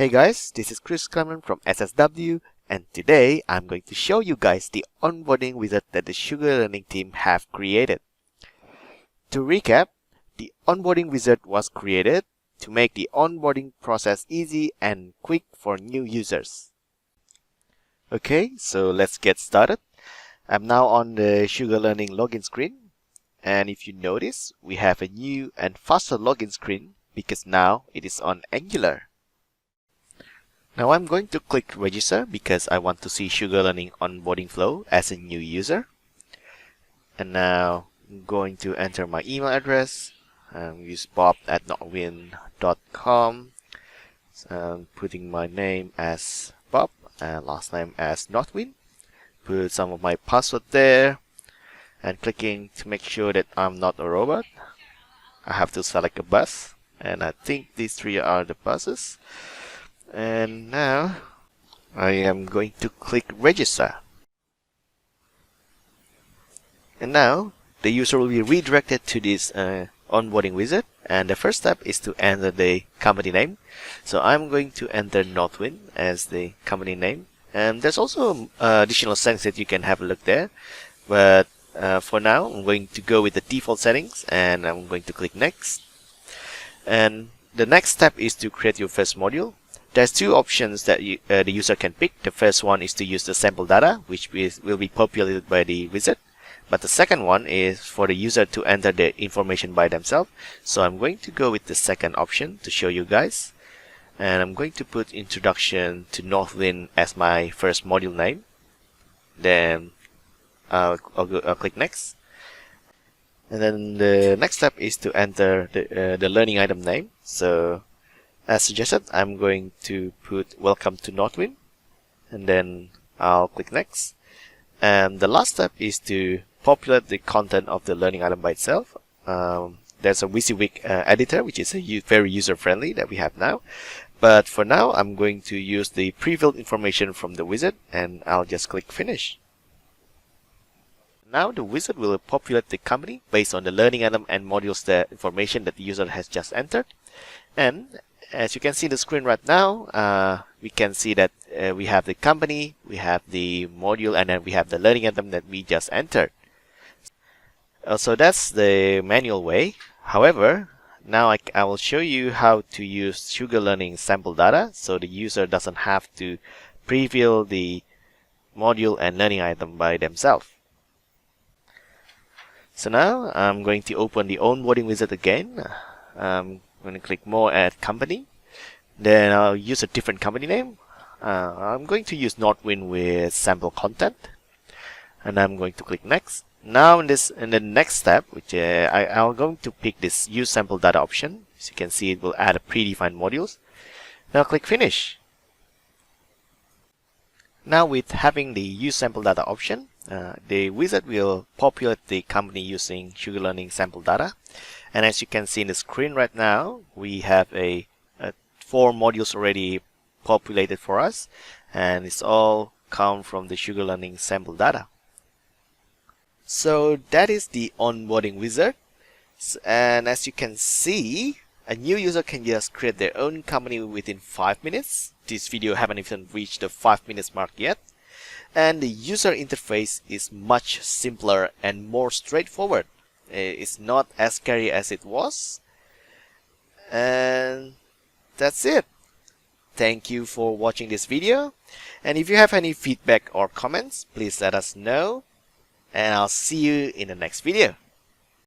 Hey guys, this is Chris Clement from SSW, and today I'm going to show you guys the onboarding wizard that the SugarLearning team have created. To recap, the onboarding wizard was created to make the onboarding process easy and quick for new users. Okay, so let's get started. I'm now on the SugarLearning login screen, and if you notice, we have a new and faster login screen because now it is on Angular. Now I'm going to click register because I want to see SugarLearning onboarding flow as a new user. And now I'm going to enter my email address and use bob@notwin.com. So I'm putting my name as Bob and last name as Notwin. Put some of my password there and clicking to make sure that I'm not a robot. I have to select a bus, and I think these three are the buses. And now I am going to click register. And now the user will be redirected to this onboarding wizard, and the first step is to enter the company name. So I'm going to enter Northwind as the company name, and there's also additional settings that you can have a look there, but for now I'm going to go with the default settings and I'm going to click next. And the next step is to create your first module. There's two options that the user can pick. The first one is to use the sample data, which will be populated by the wizard. But the second one is for the user to enter the information by themselves. So I'm going to go with the second option to show you guys. And I'm going to put Introduction to Northwind as my first module name. Then I'll click Next. And then the next step is to enter the learning item name. So as suggested, I'm going to put Welcome to Northwind, and then I'll click Next. And the last step is to populate the content of the learning item by itself. There's a WYSIWYG editor, which is very user-friendly that we have now. But for now, I'm going to use the pre-filled information from the wizard, and I'll just click Finish. Now the wizard will populate the company based on the learning item and modules, the information that the user has just entered. And as you can see the screen right now, we can see that we have the company, we have the module, and then we have the learning item that we just entered. So that's the manual way. However, now I will show you how to use SugarLearning sample data so the user doesn't have to pre-fill the module and learning item by themselves. So now I'm going to open the onboarding wizard again. I'm going to click More, Add Company. Then I'll use a different company name. I'm going to use Northwind with sample content, and I'm going to click Next. Now in the next step, which I'm going to pick this Use Sample Data option. As you can see, it will add a predefined modules. Now click Finish. Now with having the Use Sample Data option, the wizard will populate the company using SugarLearning sample data. And as you can see in the screen right now, we have 4 modules already populated for us, and it's all come from the SugarLearning sample data. So that is the onboarding wizard, and as you can see, a new user can just create their own company within 5 minutes. This video haven't even reached the 5 minutes mark yet. And the user interface is much simpler and more straightforward. It's not as scary as it was. And that's it. Thank you for watching this video. And if you have any feedback or comments, please let us know. And I'll see you in the next video.